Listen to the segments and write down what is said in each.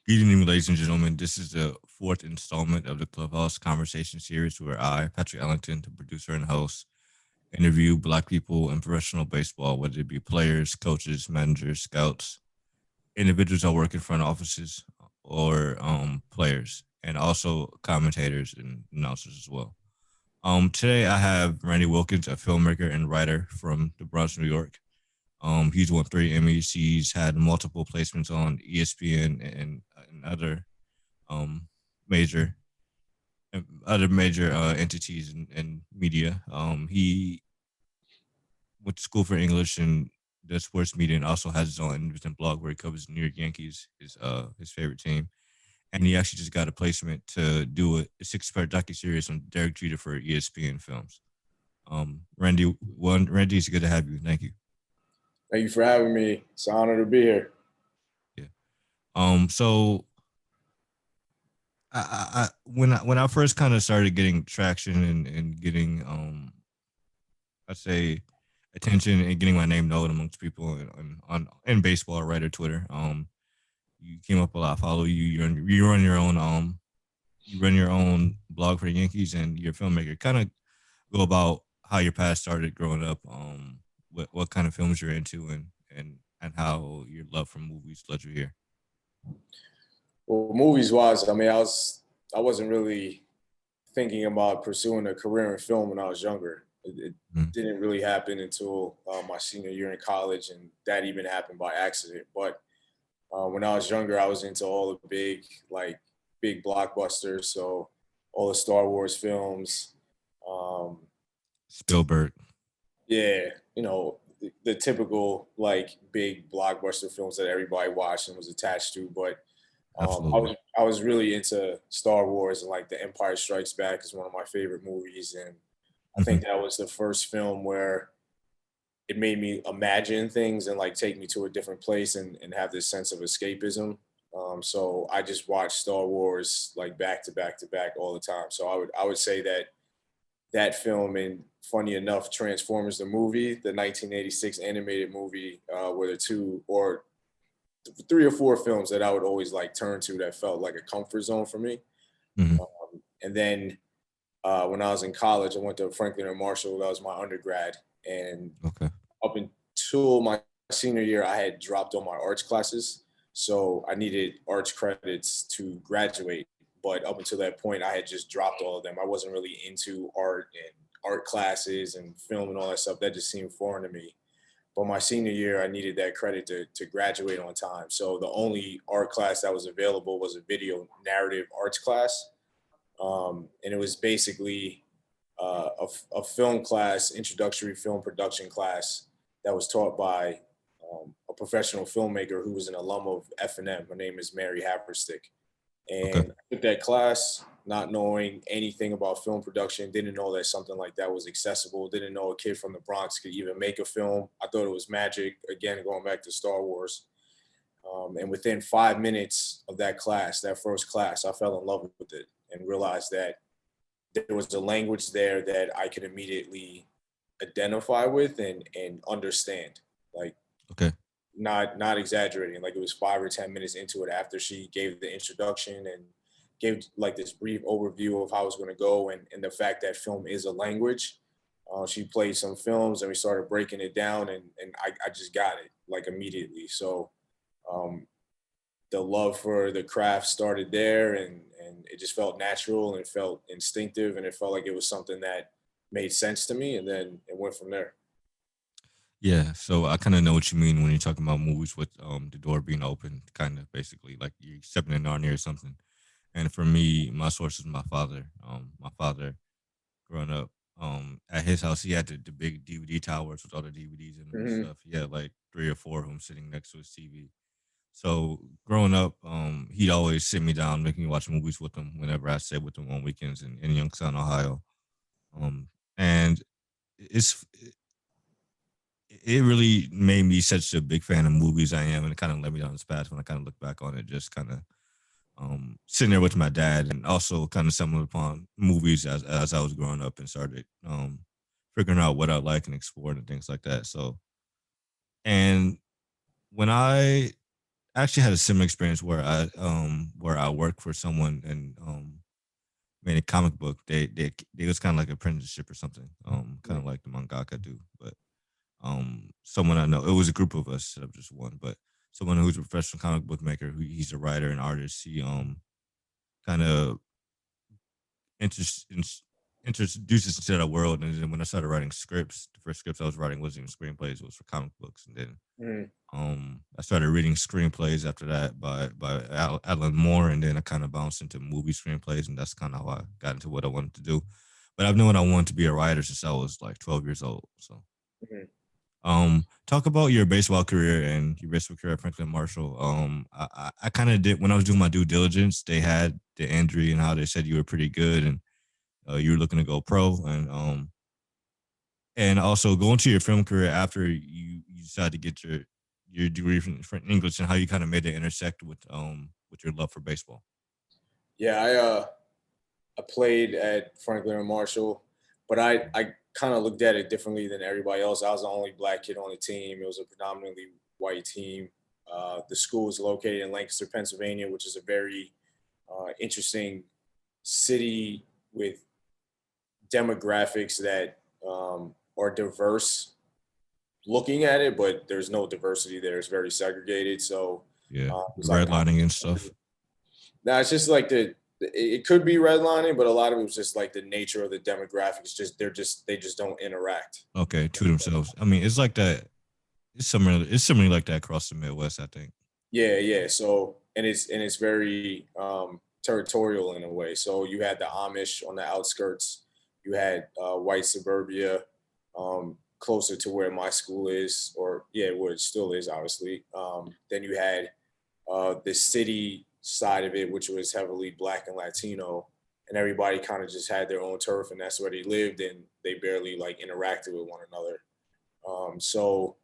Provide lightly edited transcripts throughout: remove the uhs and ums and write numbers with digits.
Good evening, ladies and gentlemen. This is the fourth installment of the Clubhouse Conversation series where I, Patrick Ellington, the producer and host, interview Black people in professional baseball, whether it be players, coaches, managers, scouts, individuals that work in front offices, or players, and also commentators and announcers as well. Today I have Randy Wilkins, a filmmaker and writer from the Bronx, New York. He's won 3 Emmys. He's had multiple placements on ESPN and um, major other major entities and media. He went to school for English and does sports media, and also has his own independent blog where he covers the New York Yankees, his favorite team. And he actually just got a placement to do a 6-part docu-series on Derek Jeter for ESPN Films. Randy, it's good to have you. Thank you. Thank you for having me. It's an honor to be here. Yeah. So when I first kind of started getting traction and getting I'd say attention and getting my name known amongst people on in baseball, right, or Twitter. You came up a lot. I follow you. You run your own you run your own blog for the Yankees, and you're a filmmaker. Kind of go about how your path started growing up. What kind of films you're into, and how your love for movies led you here. Well, movies wise, I wasn't really thinking about pursuing a career in film when I was younger. It Mm. didn't really happen until my senior year in college, and that even happened by accident. But when I was younger, I was into all the big blockbusters. So all the Star Wars films. Um, Spielberg. yeah, the typical like big blockbuster films that everybody watched and was attached to. But I Absolutely. was I was really into Star Wars, and like The Empire Strikes Back is one of my favorite movies, and I Hmm. think that was the first film where it made me imagine things and like take me to a different place and have this sense of escapism. So I just watched Star Wars like back to back to back all the time. So I would say that film, and funny enough, Transformers the movie, the 1986 animated movie, were the two or three or four films that I would always like turn to that felt like a comfort zone for me. Hmm. And then when I was in college, I went to Franklin and Marshall. That was my undergrad, and Okay. up until my senior year, I had dropped all my arts classes, so I needed arts credits to graduate. But up until that point, I had just dropped all of them. I wasn't really into art and art classes and film and all that stuff. That just seemed foreign to me. But my senior year, I needed that credit to graduate on time. So the only art class that was available was a video narrative arts class. And it was basically a film class, introductory film production class that was taught by a professional filmmaker who was an alum of F&M. Her name is Mary Haverstick. Okay. And I took that class not knowing anything about film production, didn't know that something like that was accessible, didn't know a kid from the Bronx could even make a film. I thought it was magic, again, going back to Star Wars. And within 5 minutes of that class, that first class, I fell in love with it and realized that there was a language there that I could immediately identify with and understand. Like Okay. not exaggerating. Like it was 5 or 10 minutes into it after she gave the introduction and gave like this brief overview of how it was going to go, and the fact that film is a language. She played some films and we started breaking it down, and I just got it like immediately. So um, the love for the craft started there, and it just felt natural and it felt instinctive and it felt like it was something that made sense to me, and then it went from there. Yeah, so I kind of know what you mean when you're talking about movies with the door being open, kind of basically like you're stepping in Narnia or something. And for me, my source is my father. My father, growing up, at his house, he had the big DVD towers with all the DVDs in them and Mm-hmm. stuff. He had like 3 or 4 of them sitting next to his TV. So growing up, he'd always sit me down, make me watch movies with him whenever I stayed with him on weekends in Youngstown, Ohio. And it's it really made me such a big fan of movies I am, and it kind of led me down this path when I kind of look back on it, just kind of sitting there with my dad, and also kind of stumbling upon movies as I was growing up and started figuring out what I like and exploring and things like that. So, and when I actually had a similar experience where I worked for someone and made a comic book. They was kind of like apprenticeship or something. Kind of like the mangaka do, but someone I know. It was a group of us instead of just one, but someone who's a professional comic book maker. He's a writer and artist. He kind of introduced introduced us into that world. And then when I started writing scripts, the first scripts I was writing wasn't even screenplays; it was for comic books. And then Mm. I started reading screenplays after that by Alan Moore, and then I kind of bounced into movie screenplays, and that's kind of how I got into what I wanted to do. But I've known I wanted to be a writer since I was like 12 years old. So, Mhm. talk about your baseball career and your baseball career at Franklin Marshall. I kind of did when I was doing my due diligence. They had the injury and how they said you were pretty good and you were looking to go pro, and also going to your film career after you decided to get your degree from English and how you kind of made it intersect with your love for baseball. Yeah, I played at Franklin and Marshall, but I kind of looked at it differently than everybody else. I was the only black kid on the team. It was a predominantly white team. The school is located in Lancaster, Pennsylvania, which is a very interesting city with demographics that are diverse looking at it, but there's no diversity there. It's very segregated. So Yeah, it's like an redlining and opportunity. stuff. Now it's just like it could be redlining, but a lot of it was just like the nature of the demographics. They just don't interact. Okay, to themselves. I mean, it's like that. It's similar. It's similarly like that across the Midwest. I think. Yeah, yeah. So and it's very territorial in a way. So you had the Amish on the outskirts. You had white suburbia closer to where my school is, or yeah, where it still is, obviously. Then you had the city side of it, which was heavily black and Latino, and everybody kind of just had their own turf, and that's where they lived, and they barely like interacted with one another. So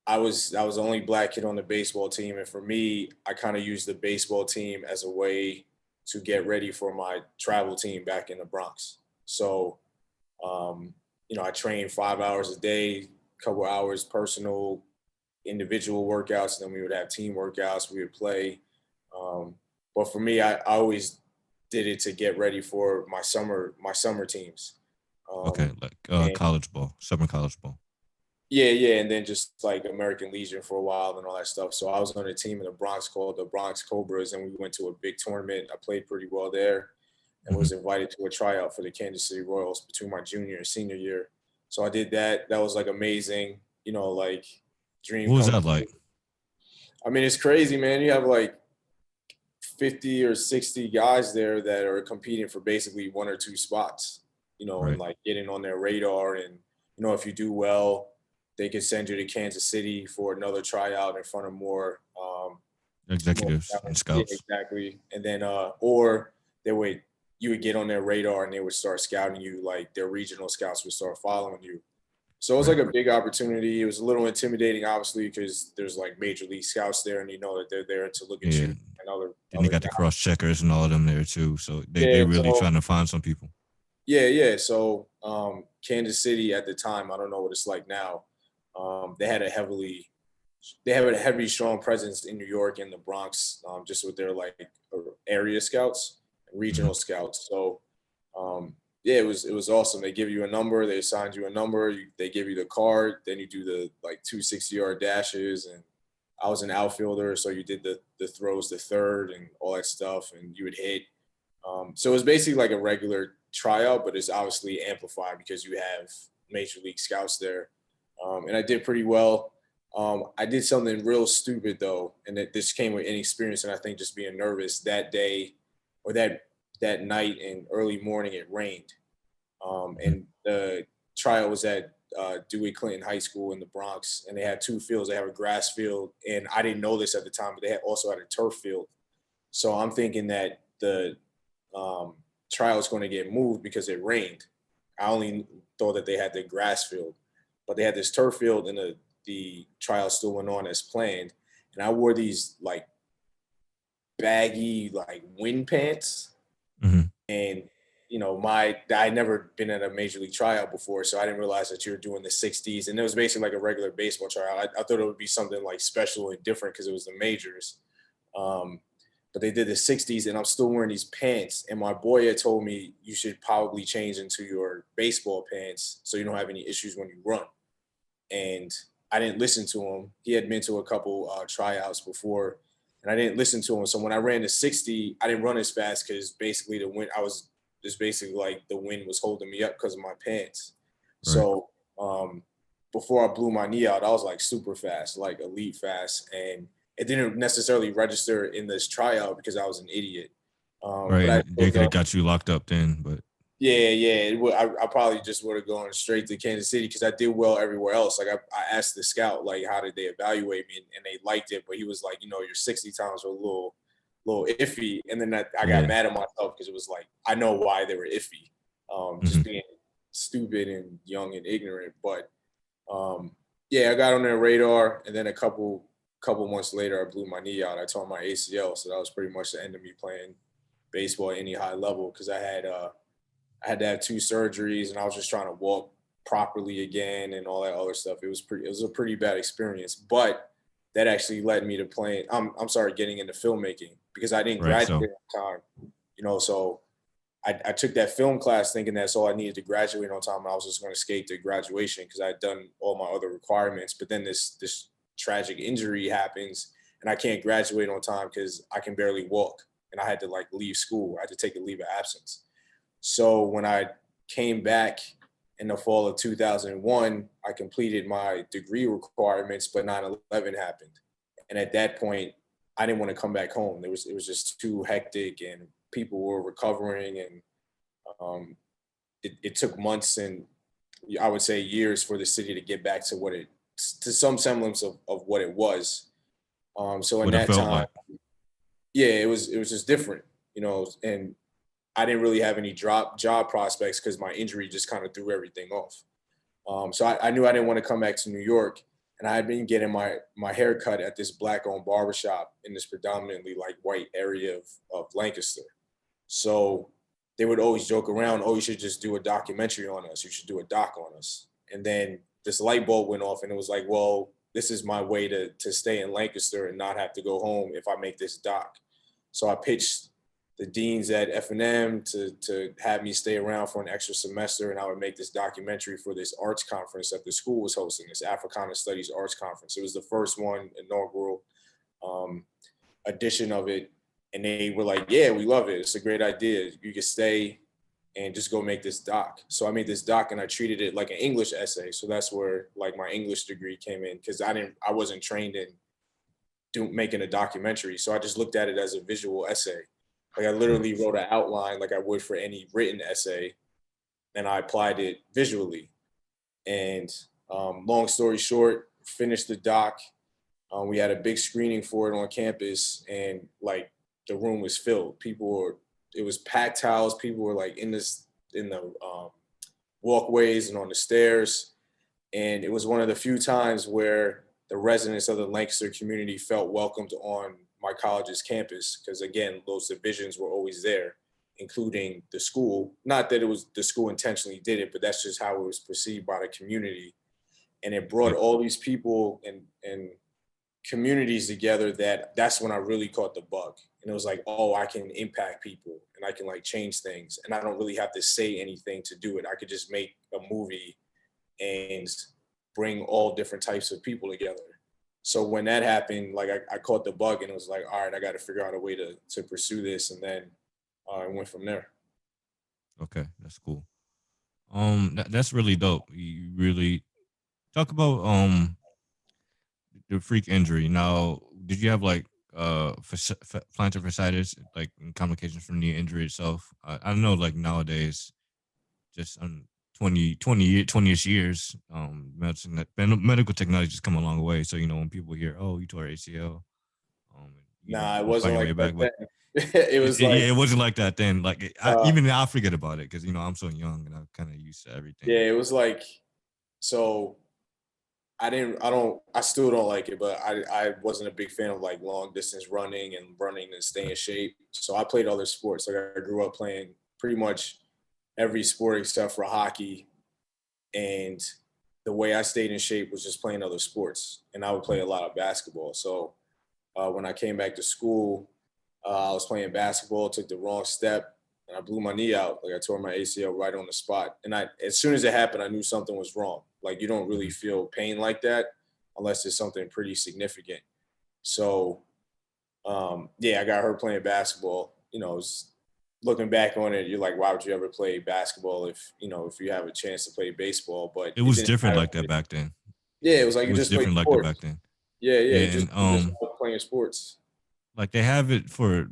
I was the only black kid on the baseball team, and for me, I kind of used the baseball team as a way to get ready for my travel team back in the Bronx. So, um, I trained 5 hours a day, couple hours personal, individual workouts, and then we would have team workouts. We would play. Um, but for me, I always did it to get ready for my summer teams. Okay, Um, like and college ball, summer college ball. yeah, yeah, and then just like American Legion for a while and all that stuff. So I was on a team in the Bronx called the Bronx Cobras, and we went to a big tournament. I played pretty well there, and Hmm. was invited to a tryout for the Kansas City Royals between my junior and senior year. So I did that. That was like amazing, like dream What was come that true. like? I mean, it's crazy, man. You have like 50 or 60 guys there that are competing for basically one or two spots, and Right, like getting on their radar. And, if you do well, they could send you to Kansas City for another tryout in front of more executives and scouts. Yeah, scouts. exactly. And then, or they would, you would get on their radar and they would start scouting you, like their regional scouts would start following you. So it was Right. like a big opportunity. It was a little intimidating, obviously, because there's like major league scouts there, and you know that they're there to look at Yeah. you and other Then they other got the guys. cross checkers and all of them there too. So they Yeah, really so trying to find some people. yeah, yeah. So Kansas City at the time, I don't know what it's like now. They had a heavy strong presence in New York and the Bronx, just with their like area scouts, regional Hmm. scouts. So yeah, it was awesome. They give you a number, they assigned you a number, they give you the card, then you do the like 260-yard dashes, and I was an outfielder, so you did the throws to third and all that stuff, and you would hit. So it was basically like a regular tryout, but it's obviously amplified because you have major league scouts there. And I did pretty well. I did something real stupid though, and this came with inexperience, and I think just being nervous that day or that night and early morning it rained. Hmm. And the tryout was at Dewey Clinton High School in the Bronx, and they had two fields. They have a grass field, and I didn't know this at the time, but they also had a turf field. So I'm thinking that the um, trial was going to get moved because it rained. I only thought that they had the grass field, but they had this turf field, and the trial still went on as planned. And I wore these like baggy like wind pants, Hmm. and I had never been at a major league tryout before, so I didn't realize that you were doing the 60s, and it was basically like a regular baseball tryout. I thought it would be something like special and different because it was the majors. But they did the 60s, and I'm still wearing these pants. And my boy had told me you should probably change into your baseball pants so you don't have any issues when you run. And I didn't listen to him. He had been to a couple tryouts before, and I didn't listen to him. So when I ran the 60, I didn't run as fast because basically the wind, I was just basically like the wind was holding me up because of my pants. Right. So before I blew my knee out, I was like super fast, like elite fast. And it didn't necessarily register in this tryout because I was an idiot. Right. But I And they could have got you locked up then, but yeah. I probably just would have gone straight to Kansas City because I did well everywhere else. Like I asked the scout, like, how did they evaluate me? And they liked it, but he was like, your 60 times were a little iffy. And then I got mad at myself because it was like, I know why they were iffy. Just being stupid and young and ignorant. But I got on their radar, and then a couple months later, I blew my knee out. I tore my ACL, so that was pretty much the end of me playing baseball at any high level because I had to have 2 surgeries, and I was just trying to walk properly again and all that other stuff. It was a pretty bad experience, but that actually led me to playing. Getting into filmmaking because I didn't graduate on time. So I took that film class thinking that's all I needed to graduate on time. I was just going to skate to graduation because I had done all my other requirements. But then this tragic injury happens, and I can't graduate on time because I can barely walk, and I had to like leave school. I had to take a leave of absence. So when I came back in the fall of 2001, I completed my degree requirements, but 9/11 happened. And at that point, I didn't want to come back home. It was just too hectic, and people were recovering, and it took months and I would say years for the city to get back to some semblance of what it was. So in what it that felt time, like. it was just different, and I didn't really have any job prospects because my injury just kind of threw everything off. So I knew I didn't want to come back to New York, and I had been getting my hair cut at this Black-owned barbershop in this predominantly like white area of Lancaster. So they would always joke around, oh, you should just do a documentary on us. You should do a doc on us. And then this light bulb went off, and it was like, well, this is my way to stay in Lancaster and not have to go home if I make this doc. So I pitched the deans at F&M to have me stay around for an extra semester, and I would make this documentary for this arts conference that the school was hosting, this Africana Studies Arts Conference. It was the first one, inaugural edition of it. And they were like, yeah, we love it. It's a great idea. You can stay and just go make this doc. So I made this doc, and I treated it like an English essay. So that's where like my English degree came in, because I wasn't trained in making a documentary. So I just looked at it as a visual essay. Like I literally wrote an outline like I would for any written essay, and I applied it visually. And long story short, finished the doc. We had a big screening for it on campus, and like the room was filled. It was packed house. People were like in the walkways and on the stairs. And it was one of the few times where the residents of the Lancaster community felt welcomed on my college's campus. Because again, those divisions were always there, including the school. Not that it was the school intentionally did it, but that's just how it was perceived by the community. And it brought all these people and communities together. That's when I really caught the bug. And it was like, oh, I can impact people and I can like change things. And I don't really have to say anything to do it. I could just make a movie and bring all different types of people together. So when that happened, like I caught the bug, and it was like, all right, I got to figure out a way to pursue this. And then I went from there. Okay, that's cool. That's really dope. You really talk about the freak injury. Now, did you have like plantar fasciitis, like complications from the injury itself? I know like nowadays, just 20-ish years, medical technology just come a long way. So when people hear, oh, you tore ACL, Nah, it you find wasn't your like way that back, but then. It was like, yeah, it wasn't like that then. Like uh, even I forget about it because I'm so young and I'm kind of used to everything. yeah, it was like, so I still don't like it, but I wasn't a big fan of like long distance running and stay in shape. So I played other sports. Like I grew up playing pretty much every sport except for hockey. And the way I stayed in shape was just playing other sports. And I would play a lot of basketball. So when I came back to school, I was playing basketball, took the wrong step, and I blew my knee out. Like I tore my ACL right on the spot. And as soon as it happened, I knew something was wrong. Like you don't really feel pain like that unless it's something pretty significant. So yeah, I got hurt playing basketball. Looking back on it, you're like, why would you ever play basketball if you have a chance to play baseball? But It it was didn't different matter. like that back then. Yeah, it was like It you was just played different like that back sports. then. Yeah, yeah, Yeah, and you just love playing sports. like they have it for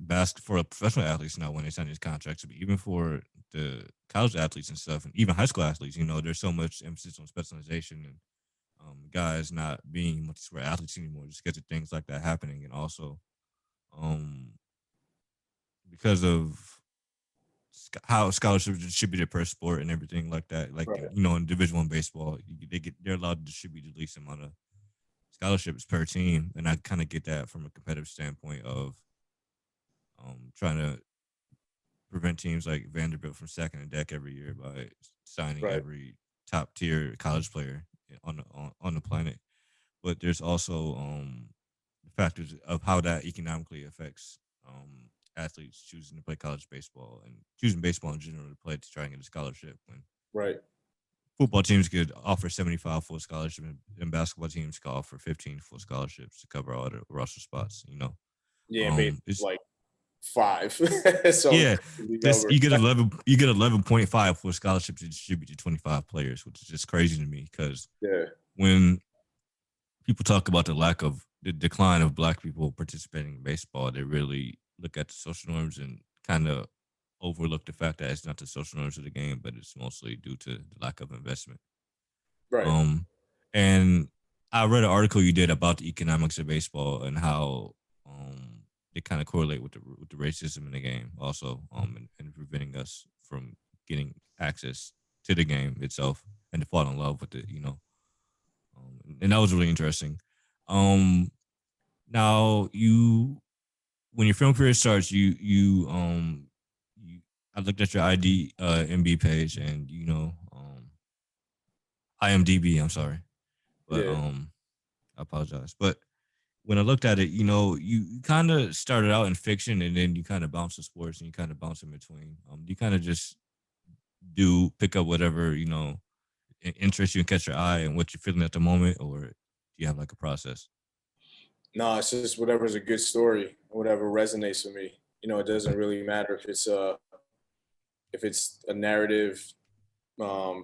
professional athletes now when they sign these contracts, but even for the college athletes and stuff, and even high school athletes, there's so much emphasis on specialization and guys not being multi-sport athletes anymore just because of things like that happening, and also um, because of how scholarships are distributed per sport and everything like that. Like Right, in Division One baseball, they're allowed to distribute the least amount of scholarships per team, and I kind of get that from a competitive standpoint of trying to prevent teams like Vanderbilt from stacking a deck every year by signing right, every top tier college player on the planet. But there's also factors of how that economically affects athletes choosing to play college baseball and choosing baseball in general to play to try and get a scholarship. When right. football teams could offer 75 full scholarships, and basketball teams could offer 15 full scholarships to cover all the roster spots. Yeah, and basically It's like 5. So yeah, crazy this number. you get 11.5 for scholarship to distribute to 25 players, which is just crazy to me because Yeah, when people talk about the decline of black people participating in baseball, they really look at the social norms and kind of overlook the fact that it's not the social norms of the game, but it's mostly due to the lack of investment. right, Um, and I read an article you did about the economics of baseball and how they kind of correlate with the racism in the game, also, and preventing us from getting access to the game itself and to fall in love with it. And that was really interesting. Um, Now when your film career starts, you I looked at your MB page and IMDb. I'm sorry, but yeah. I apologize. But when I looked at it, you kind of started out in fiction and then you kind of bounce to sports and you kind of bounce in between. You kind of just do pick up whatever interests you and catch your eye and what you're feeling at the moment, or do you have like a process? No, it's just whatever's a good story, whatever resonates with me. It doesn't Okay. really matter if it's a narrative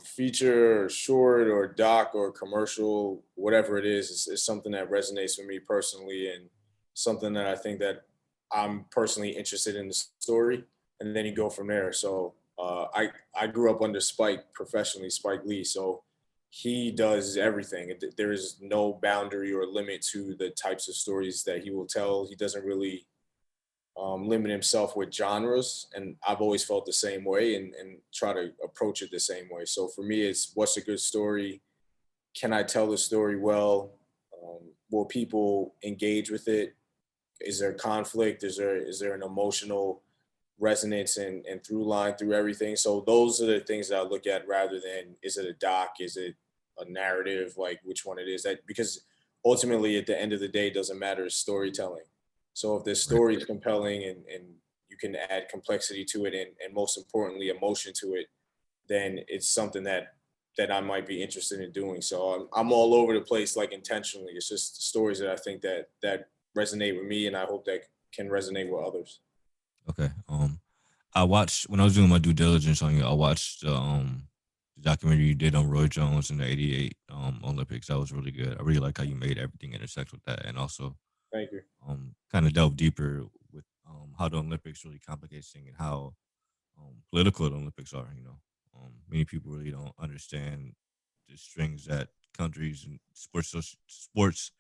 feature or short or doc or commercial, whatever it is, it's something that resonates with me personally and something that I think that I'm personally interested in the story, and then you go from there. So I grew up under Spike professionally, Spike Lee. So he does everything. There is no boundary or limit to the types of stories that he will tell. He doesn't really limit himself with genres, and I've always felt the same way and try to approach it the same way. So for me, it's what's a good story? Can I tell the story well? Will people engage with it? Is there conflict? Is there an emotional resonance and through line through everything? So those are the things that I look at rather than is it a doc? Is it a narrative? Like which one it is? That because ultimately at the end of the day, it doesn't matter. It's storytelling. So if the Right. story is compelling and you can add complexity to it and most importantly emotion to it, then it's something that I might be interested in doing. So I'm all over the place, like intentionally. It's just stories that I think that resonate with me, and I hope that can resonate with others. Okay. I watched when I was doing my due diligence on you. I watched the documentary you did on Roy Jones in the '88 Olympics. That was really good. I really like how you made everything intersect with that, and also Thank you. kind of delve deeper with how the Olympics really complicates things and how political the Olympics are. Many people really don't understand the strings that countries and sports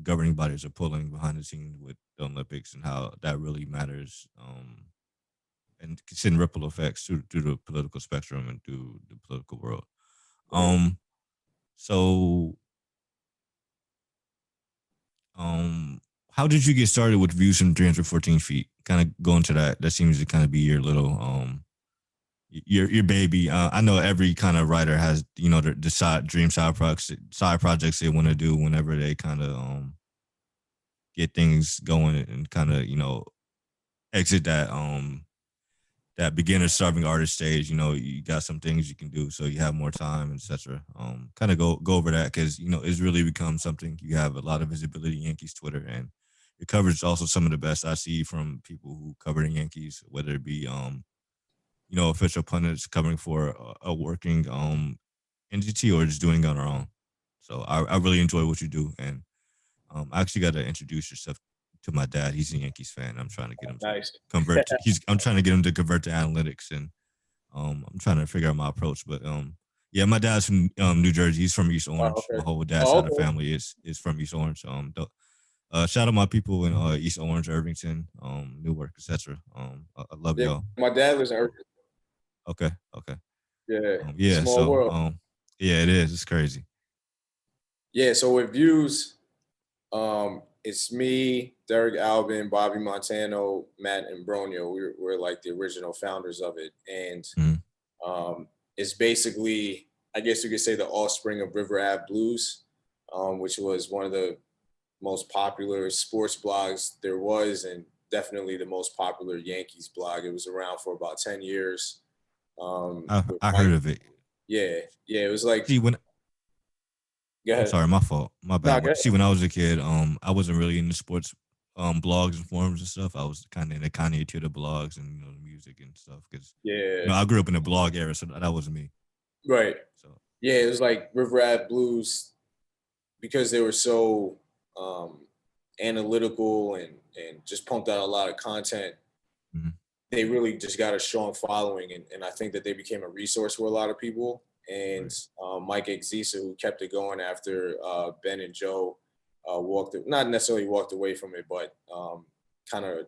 governing bodies are pulling behind the scenes with the Olympics and how that really matters. And send ripple effects through the political spectrum and through the political world. Right. Um, so, how did you get started with views from 314 feet? Kind of go into that. That seems to kind of be your little your baby. I know every kind of writer has, the side projects they want to do whenever they kind of get things going and kind of exit that beginner starving artist stage. You got some things you can do, so you have more time, etc. Kind of go over that because it's really become something. You have a lot of visibility in Yankees Twitter, and your coverage is also some of the best I see from people who cover the Yankees, whether it be official pundits covering for a working entity or just doing it on our own. So I really enjoy what you do, and I actually got to introduce yourself to my dad. He's a Yankees fan. I'm trying to get him to Nice. convert. I'm trying to get him to convert to analytics, and I'm trying to figure out my approach. But yeah, my dad's from New Jersey. He's from East Oh, Orange. My okay. whole dad's Oh, side of okay. family is from East Orange. Shout out my people in East Orange, Irvington, Newark, etc. I love Yeah, y'all. my dad lives in Um, Irving. okay, okay. Yeah, Yeah, small so world. yeah, it is. It's crazy. Yeah, so with views, it's me, Derek Alvin, Bobby Montano, Matt and Bronio. We're like the original founders of it. And Mhm. it's basically, I guess you could say, the offspring of River Ave Blues, which was one of the most popular sports blogs there was, and definitely the most popular Yankees blog. It was around for about 10 years. With I heard Mike. of it. Yeah, yeah, it was like, See, when go I'm ahead. sorry, my fault, my bad. No, go ahead. See, when I was a kid, I wasn't really into sports, blogs and forums and stuff. I was kind of in the Kanye Twitter blogs and the music and stuff because Yeah, I grew up in the blog era, so that wasn't me. right. So Yeah, it was like River Ave Blues because they were so um, analytical and just pumped out a lot of content. mhm. They really just got a strong following, and I think that they became a resource for a lot of people. And Right. Mike Exisa, who kept it going after Ben and Joe not necessarily walked away from it, but kind of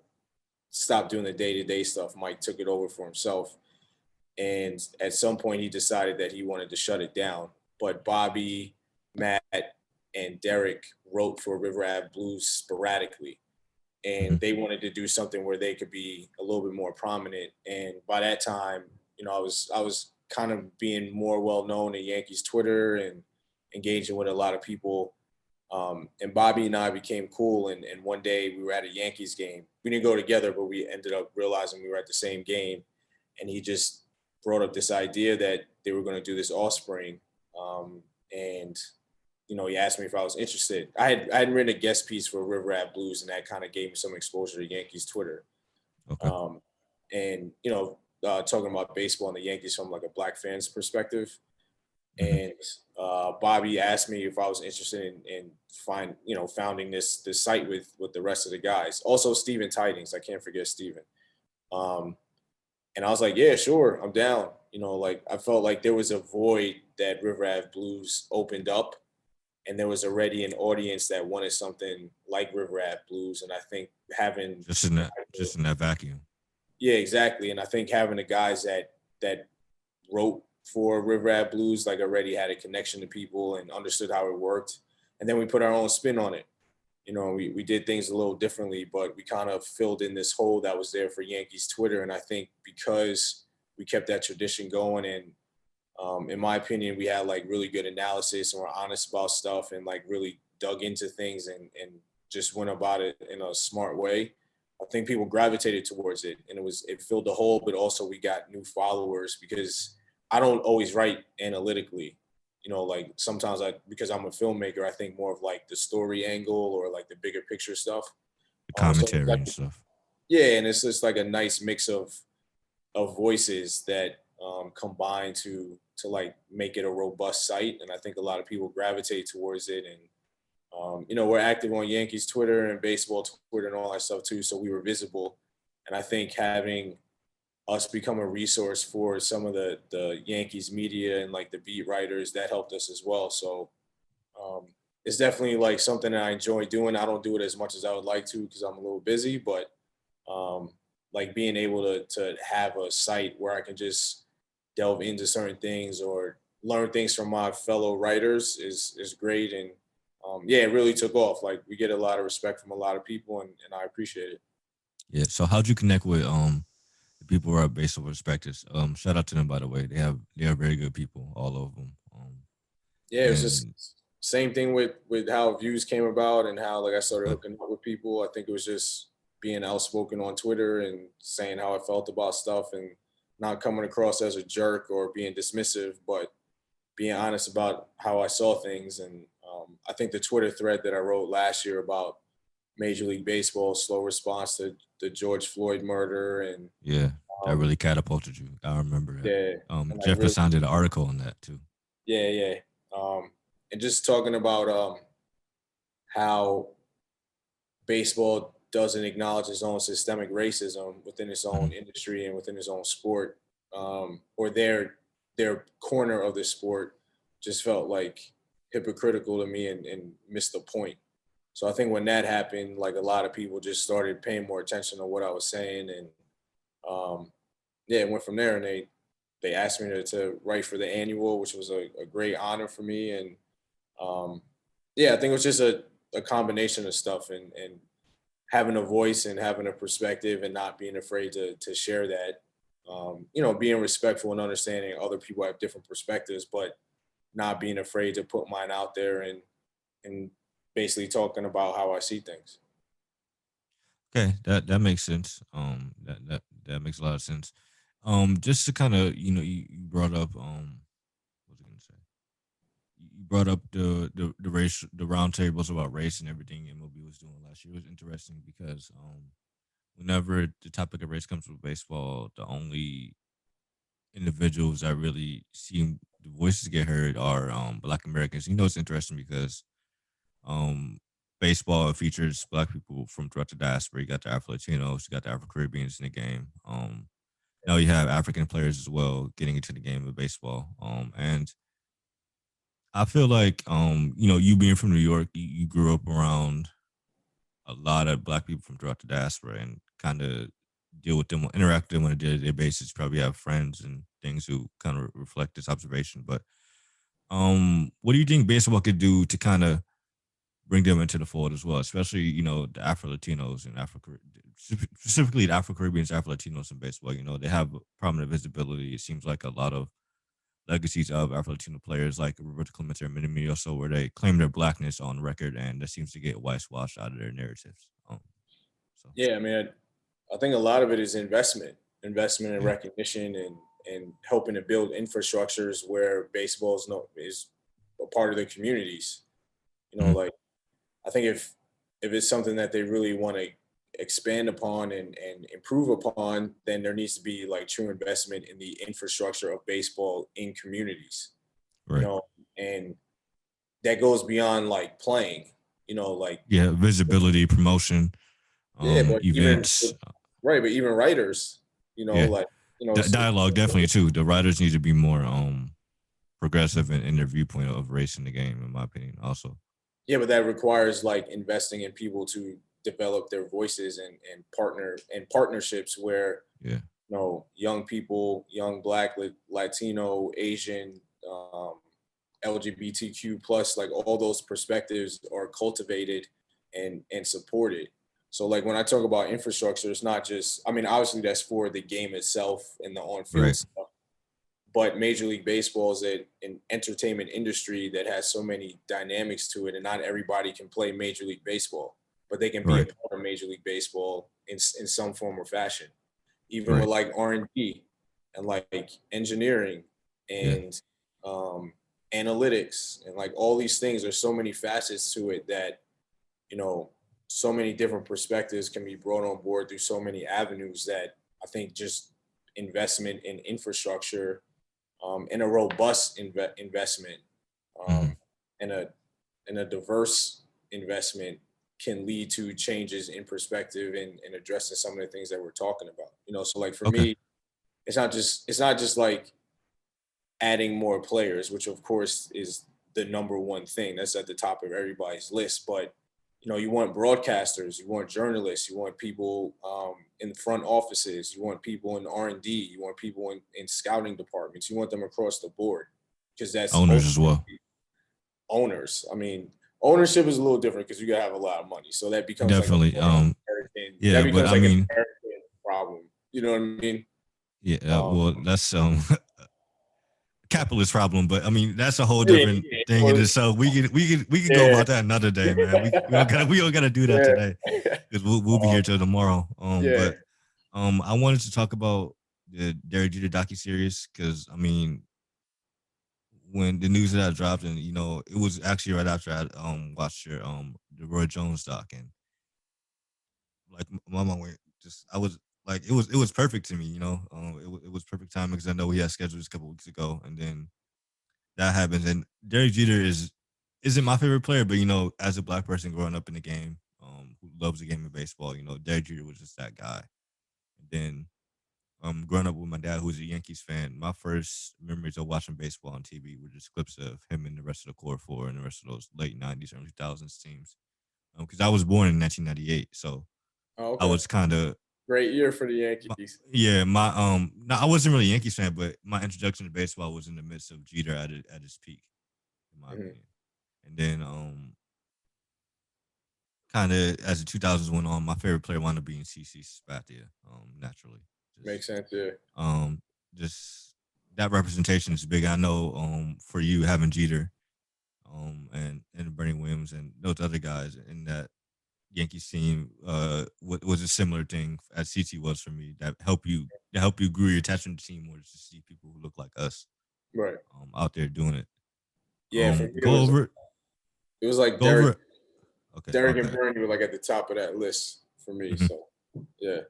stopped doing the day to day stuff. Mike took it over for himself, and at some point he decided that he wanted to shut it down. But Bobby, Matt, and Derek wrote for River Ave Blues sporadically, and Mhm. they wanted to do something where they could be a little bit more prominent. And by that time, I was kind of being more well known in Yankees Twitter and engaging with a lot of people. And Bobby and I became cool. And one day we were at a Yankees game. We didn't go together, but we ended up realizing we were at the same game. And he just brought up this idea that they were going to do this offspring. And he asked me if I was interested. I hadn't written a guest piece for River Ave Blues, and that kind of gave me some exposure to Yankees Twitter. Okay. Um, and talking about baseball and the Yankees from like a black fan's perspective. Mhm. And Bobby asked me if I was interested in founding this site with the rest of the guys. Also, Steven Tidings. I can't forget Steven. Um, and I was like, yeah, sure, I'm down. Like I felt like there was a void that River Ave Blues opened up, and there was already an audience that wanted something like River Ave Blues. And I think having Just in that vacuum. yeah, exactly. And I think having the guys that wrote for River Ave Blues like already had a connection to people and understood how it worked. And then we put our own spin on it. We did things a little differently, but we kind of filled in this hole that was there for Yankees Twitter. And I think because we kept that tradition going, and in my opinion, we had like really good analysis and we're honest about stuff and like really dug into things and just went about it in a smart way. I think people gravitated towards it, and it filled the hole, but also we got new followers because I don't always write analytically. Like sometimes because I'm a filmmaker, I think more of like the story angle or like the bigger picture stuff. The So it's commentary like and stuff. yeah, and it's just like a nice mix of voices that combine to like make it a robust site. And I think a lot of people gravitate towards it. And we're active on Yankees Twitter and baseball Twitter and all that stuff too. So we were visible, and I think having us become a resource for some of the Yankees media and like the beat writers that helped us as well. So um, it's definitely like something that I enjoy doing. I don't do it as much as I would like to because I'm a little busy, but um, like being able to have a site where I can just delve into certain things or learn things from my fellow writers is great. And yeah, it really took off. Like we get a lot of respect from a lot of people, and I appreciate it. Yeah. So how'd you connect with the people are baseball perspectives. Shout out to them, by the way. They are very good people, all of them. Yeah, it was just And same thing with how views came about and how like I started uh, hooking up with people. I think it was just being outspoken on Twitter and saying how I felt about stuff and not coming across as a jerk or being dismissive, but being honest about how I saw things. And I think the Twitter thread that I wrote last year about Major League Baseball's slow response to the George Floyd murder and yeah, that um, really catapulted you. I remember that. yeah, and like Jeff really, Passan did an article on that too. yeah. And just talking about how baseball doesn't acknowledge its own systemic racism within its own Mhm. industry and within its own sport, or their corner of the sport, just felt like hypocritical to me and missed the point. So I think when that happened, like a lot of people just started paying more attention to what I was saying, and um, yeah, it went from there. And they asked me to write for the annual, which was a great honor for me. And um, yeah, I think it was just a combination of stuff and having a voice and having a perspective and not being afraid to share that. Being respectful and understanding other people have different perspectives, but not being afraid to put mine out there and basically talking about how I see things. Okay, that makes sense. That makes a lot of sense. Just to kind of you brought up what was I gonna say? You brought up the race, the roundtables about race and everything MLB was doing last year. It was interesting because whenever the topic of race comes with baseball, the only individuals that really see the voices get heard are Black Americans. It's interesting because um baseball features Black people from throughout the diaspora. You got the Afro Latinos, you got the Afro Caribbeans in the game. Now you have African players as well getting into the game of baseball. And I feel like you being from New York, you grew up around a lot of Black people from throughout the diaspora and kind of deal with them, interact with them on a day-to-day basis. Probably have friends and things who kind of reflect this observation. But what do you think baseball could do to kind of bring them into the fold as well, especially the Afro Latinos and specifically the Afro Caribbeans, Afro Latinos in baseball. They have prominent visibility. It seems like a lot of legacies of Afro Latino players like Roberto Clemente or Minnie also, where they claim their blackness on record, and that seems to get whitewashed out of their narratives. So Yeah, I mean, I think a lot of it is investment and yeah, recognition, and helping to build infrastructures where baseball is a part of the communities. mhm, Like I think if it's something that they really want to expand upon and improve upon, then there needs to be like true investment in the infrastructure of baseball in communities. You right. know, and that goes beyond like playing. Like Yeah, visibility, promotion, yeah, but even events. right, but even writers, Yeah, like so, dialogue definitely too. The writers need to be more progressive in their viewpoint of race in the game, in my opinion. Also, yeah, but that requires like investing in people to develop their voices and partnerships where yeah, young people, young Black, Latino, Asian, LGBTQ plus, like all those perspectives are cultivated and supported. So like when I talk about infrastructure, it's not just, I mean, obviously that's for the game itself and the on-field right, stuff, but Major League Baseball is an entertainment industry that has so many dynamics to it, and not everybody can play Major League Baseball, but they can be a right, part of Major League Baseball in some form or fashion. Even with right. like R&D and like engineering Yeah, and um, analytics and like all these things, there's so many facets to it that you know so many different perspectives can be brought on board through so many avenues that I think just investment in infrastructure and a robust investment hmm um, and a diverse investment can lead to changes in perspective and addressing some of the things that we're talking about. So like for okay, me, it's not just like adding more players, which of course is the number one thing that's at the top of everybody's list. But you want broadcasters, you want journalists, you want people in the front offices, you want people in R&D, you want people in scouting departments, you want them across the board because that's owners as well. ultimately owners. I mean, ownership is a little different because you gotta have a lot of money, so that becomes like a Definitely. more American. That Yeah, but becomes I like an mean, American problem. You know what I mean? Yeah, Um, well, that's capitalist problem, but I mean that's a whole yeah, different yeah, thing in well, itself. We could go yeah, about that another day, man. We don't gotta do that yeah, today because we'll be here till tomorrow. yeah. But I wanted to talk about the Derek Jeter docu series because I mean when the news of that dropped, and it was actually right after I watched your the Roy Jones doc, and like my mom went just I was like it was perfect to me, it was perfect timing because I know we had schedules a couple weeks ago, and then that happens. And Derek Jeter isn't my favorite player, but as a black person growing up in the game, who loves the game of baseball, Derek Jeter was just that guy. And then growing up with my dad, who's a Yankees fan, my first memories of watching baseball on TV were just clips of him and the rest of the core four and the rest of those late '90s, early 2000s teams. Because I was born in 1998, so Oh, I okay. was kind of Great year for the my, Yankees. yeah, my no, I wasn't really a Yankees fan, but my introduction to baseball was in the midst of Jeter at his peak, in my Hmm. opinion. And then kind of as the 2000s went on, my favorite player wound up being CC Sabathia, naturally. Makes Just sense. Yeah. um just that representation is big. I know for you having Jeter and Bernie Williams and those other guys in that Yankees team was a similar thing as CT was for me that help you grew your attachment to the team, was to see people who look like us Right. out there doing it. Yeah. For me, Go over it was like go over. Okay, my Derek and bad. Bernie were like at the top of that list for me. Mhm. So yeah.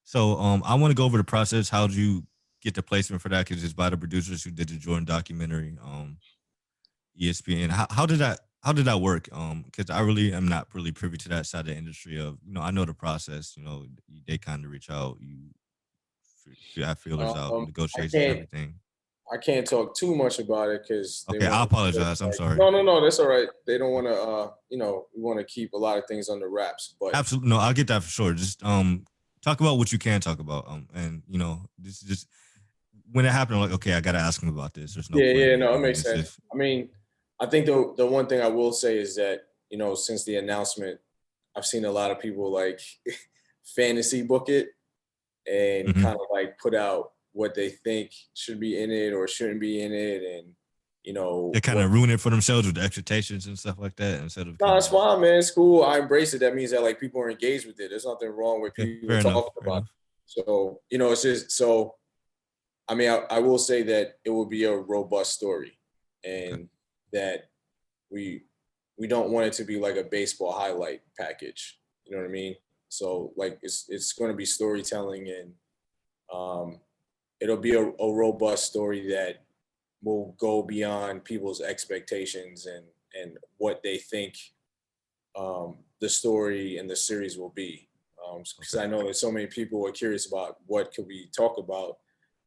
So I want to go over the process. How did you get the placement for that? Because it's by the producers who did the Jordan documentary, ESPN. How did that work? Because I really am not really privy to that side of the industry. Of I know the process. They kind of reach out. You have feelers out, I negotiations, and can't everything. I can't talk too much about it because they Okay, I want to. apologize. I'm Like, sorry. no, that's all right. They don't want to. We want to keep a lot of things under wraps. But Absolutely, no, I'll get that for sure. Just talk about what you can talk about. And this is just when it happened. I'm like, okay, I got to ask him about this. There's no yeah, point in yeah, me no, it doing makes this sense. if. I mean, I think the one thing I will say is that since the announcement, I've seen a lot of people like fantasy book it and Mhm. kind of like put out what they think should be in it or shouldn't be in it, and They kind what. of ruin it for themselves with expectations and stuff like that instead of No, kind it's of just fine, man. It's cool. I embrace it. That means that like people are engaged with it. There's nothing wrong with okay, people fair enough, talking fair about it. enough. So it's just so. I mean, I will say that it will be a robust story, Okay, and that we we don't want it to be like a baseball highlight package. You know what I mean? So like it's going to be storytelling, and um, it'll be a robust story that will go beyond people's expectations and what they think the story and the series will be. Because okay, I know that so many people are curious about what could we talk about,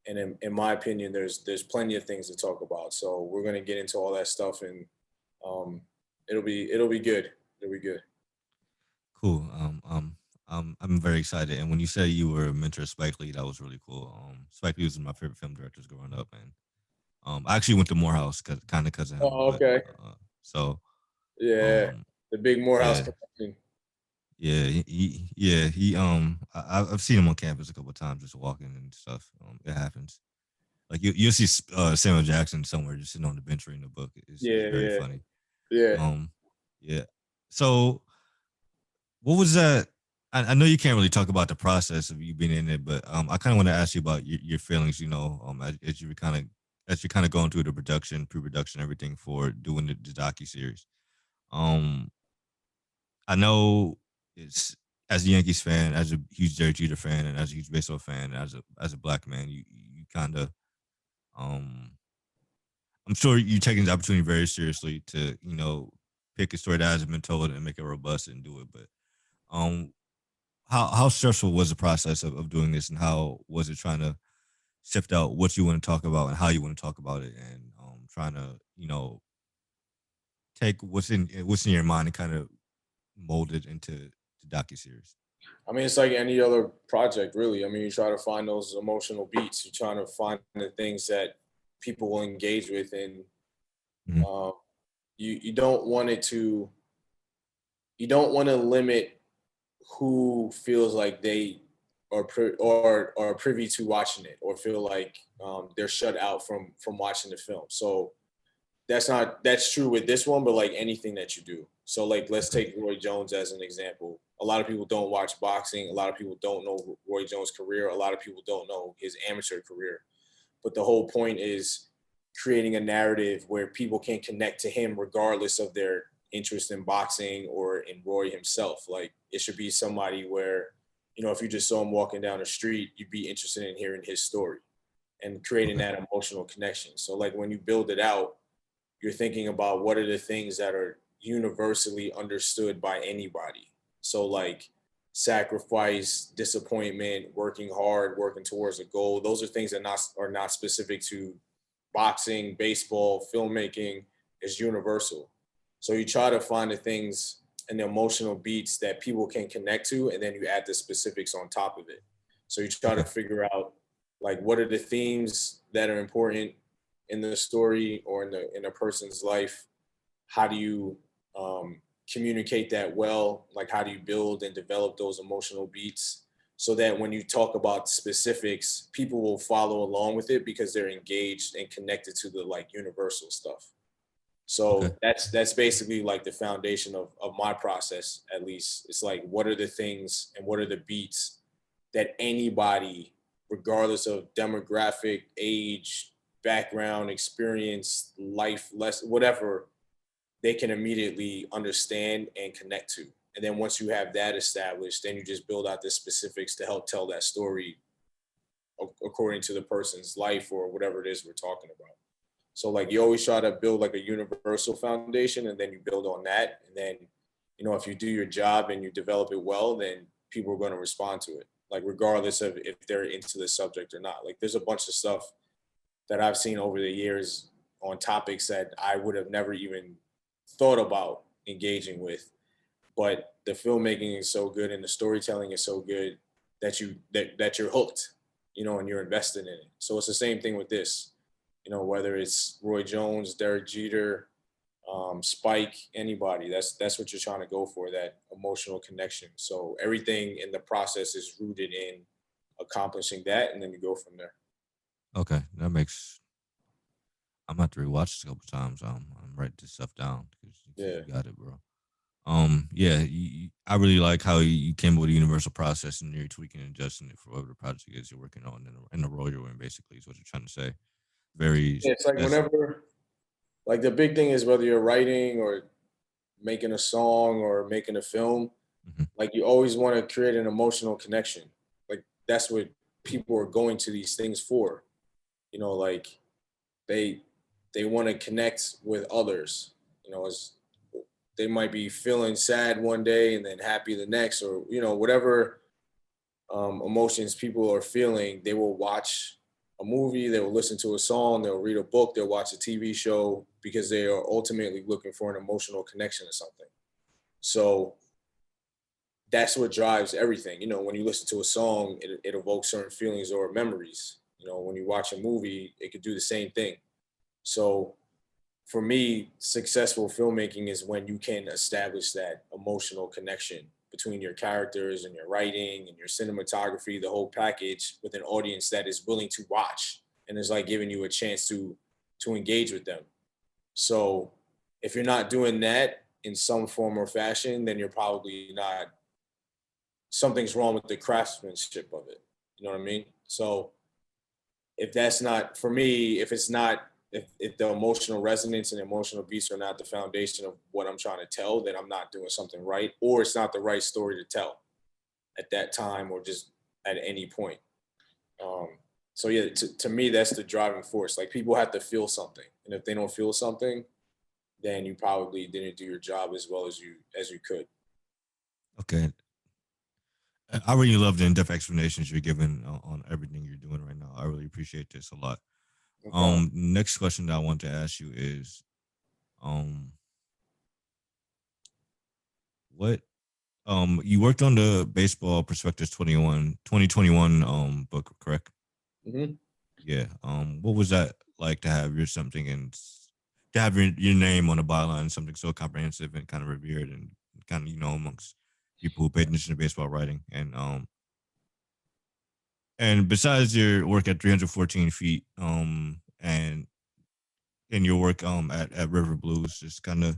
and in my opinion, there's plenty of things to talk about. So we're gonna get into all that stuff, and um, it'll be good. It'll be good. cool. I'm very excited. And when you said you were a mentor of Spike Lee, that was really cool. Spike Lee was one of my favorite film directors growing up, and I actually went to Morehouse because of him. Oh, But okay. so Yeah, um, the big Morehouse yeah, connection. yeah, I've seen him on campus a couple of times just walking and stuff. It happens. Like you'll see Samuel Jackson somewhere just sitting on the bench reading a book. It's Yeah, very yeah, funny. yeah. Um, yeah. So what was that? I know you can't really talk about the process of you being in it, but I kind of want to ask you about your feelings. As you were kind of going through the production, pre-production, everything for doing the docu series. Um, I know it's as a Yankees fan, as a huge Derek Jeter fan, and as a huge baseball fan, as a black man, you kind of um I'm sure you're taking the opportunity very seriously to pick a story that hasn't been told and make it robust and do it. But um, how stressful was the process of doing this, and how was it trying to sift out what you want to talk about and how you want to talk about it, and trying to take what's in your mind and kind of mold it into the docu series. I mean, it's like any other project, really. I mean, you try to find those emotional beats. You're trying to find the things that people will engage with, and Mm-hmm. um, you don't want it to. You don't want to limit who feels like they or privy to watching it, or feel like they're shut out from watching the film. So that's true with this one, but like anything that you do. So like let's take Roy Jones as an example. A lot of people don't watch boxing. A lot of people don't know Roy Jones' career. A lot of people don't know his amateur career. But the whole point is creating a narrative where people can connect to him regardless of their interest in boxing or in Roy himself. Like it should be somebody where, if you just saw him walking down the street, you'd be interested in hearing his story and creating that emotional connection. So like when you build it out, you're thinking about what are the things that are universally understood by anybody. So like sacrifice, disappointment, working hard, working towards a goal. Those are things that are not specific to boxing, baseball, filmmaking. Is universal. So you try to find the things and the emotional beats that people can connect to, and then you add the specifics on top of it. So you try to figure out like what are the themes that are important in the story or in a person's life. How do you communicate that well? Like how do you build and develop those emotional beats so that when you talk about specifics, people will follow along with it because they're engaged and connected to the like universal stuff. So that's basically like the foundation of my process, at least. It's like, what are the things and what are the beats that anybody, regardless of demographic, age, background, experience, life, whatever, they can immediately understand and connect to. And then once you have that established, then you just build out the specifics to help tell that story according to the person's life or whatever it is we're talking about. So like you always try to build like a universal foundation and then you build on that. And then, if you do your job and you develop it well, then people are going to respond to it. Like regardless of if they're into the subject or not. Like there's a bunch of stuff that I've seen over the years on topics that I would have never even thought about engaging with. But the filmmaking is so good and the storytelling is so good that you're hooked, and you're invested in it. So it's the same thing with this. Whether it's Roy Jones, Derek Jeter, Spike, anybody, that's what you're trying to go for, that emotional connection. So everything in the process is rooted in accomplishing that, and then you go from there. Okay, that makes. I'm about to rewatch it a couple times. I'm writing this stuff down because Yeah. you got it, bro. Yeah, I really like how you came up with a universal process and you're tweaking and adjusting it for whatever the project is you're working on in the role you're in. Basically, is what you're trying to say. Very. Yeah, it's like whenever, like the big thing is whether you're writing or making a song or making a film, like you always want to create an emotional connection. Like that's what people are going to these things for. Like they want to connect with others. As they might be feeling sad one day and then happy the next, or whatever emotions people are feeling, they will watch a movie, they will listen to a song, they'll read a book, they'll watch a TV show because they are ultimately looking for an emotional connection to something. So that's what drives everything. When you listen to a song, it evokes certain feelings or memories. When you watch a movie, it could do the same thing. So for me, successful filmmaking is when you can establish that emotional connection between your characters and your writing and your cinematography, the whole package, with an audience that is willing to watch and is like giving you a chance to engage with them. So if you're not doing that in some form or fashion, then you're probably not, something's wrong with the craftsmanship of it. You know what I mean? So if that's not, for me, if it's not, if the emotional resonance and emotional beats are not the foundation of what I'm trying to tell, then I'm not doing something right, or it's not the right story to tell at that time or just at any point. So yeah, to me, that's the driving force. Like people have to feel something. And if they don't feel something, then you probably didn't do your job as well as you could. Okay. I really love the in-depth explanations you're giving on everything you're doing right now. I really appreciate this a lot. Okay. Next question that I want to ask you is, what you worked on the Baseball Perspectives 2021 book, correct? Mm-hmm. Yeah. What was that like to have your something and to have your name on the byline, something so comprehensive and kind of revered and kind of amongst people who pay attention to baseball writing, and And besides your work at 314 feet, and in your work at River Blues, just kind of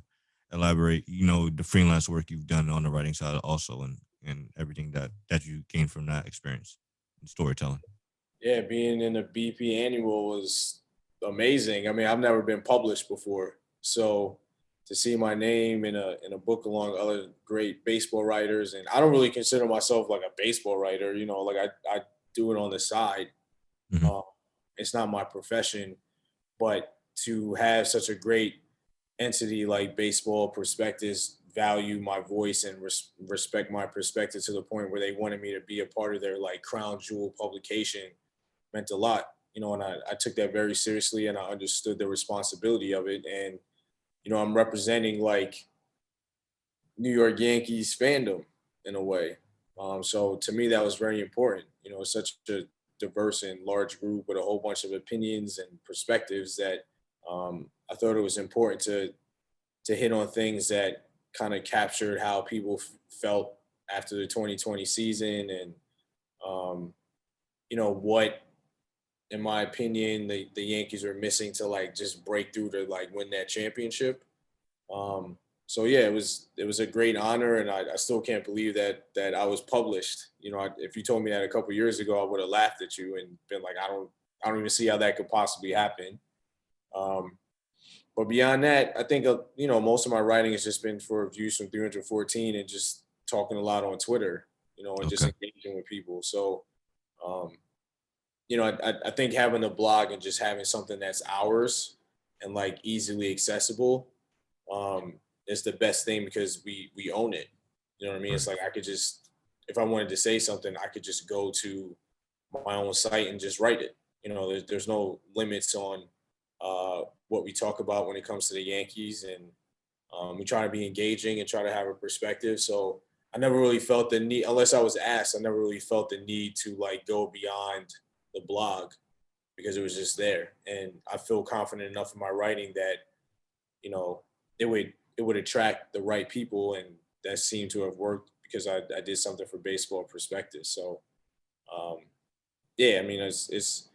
elaborate, the freelance work you've done on the writing side also, and everything that you gained from that experience in storytelling. Yeah, being in the BP annual was amazing. I mean, I've never been published before, so to see my name in a book along other great baseball writers, and I don't really consider myself like a baseball writer. Like I do it on the side. Hmm. Um, it's not my profession, but to have such a great entity like Baseball Perspectives value my voice and respect my perspective to the point where they wanted me to be a part of their like crown jewel publication meant a lot. And I took that very seriously and I understood the responsibility of it. And, I'm representing like New York Yankees fandom in a way. So to me, that was very important. It's such a diverse and large group with a whole bunch of opinions and perspectives that I thought it was important to hit on things that kind of captured how people felt after the 2020 season and what in my opinion the Yankees are missing to like just break through to like win that championship. um, so yeah, it was a great honor, and I still can't believe that I was published. If you told me that a couple years ago, I would have laughed at you and been like, I don't even see how that could possibly happen. um, but beyond that, I think most of my writing has just been for views from 314 and just talking a lot on Twitter, and just Okay. engaging with people. So, um, I think having a blog and just having something that's ours and like easily accessible um, is the best thing because we own it. You know what I mean? Right. It's like I could just, if I wanted to say something, I could just go to my own site and just write it. There's no limits on what we talk about when it comes to the Yankees, and we try to be engaging and try to have a perspective. So I never really felt the need, unless I was asked, I never really felt the need to like go beyond the blog because it was just there. And I feel confident enough in my writing that, you know, it would attract the right people, and that seemed to have worked because I did something for Baseball Perspective. So um, yeah, I mean it's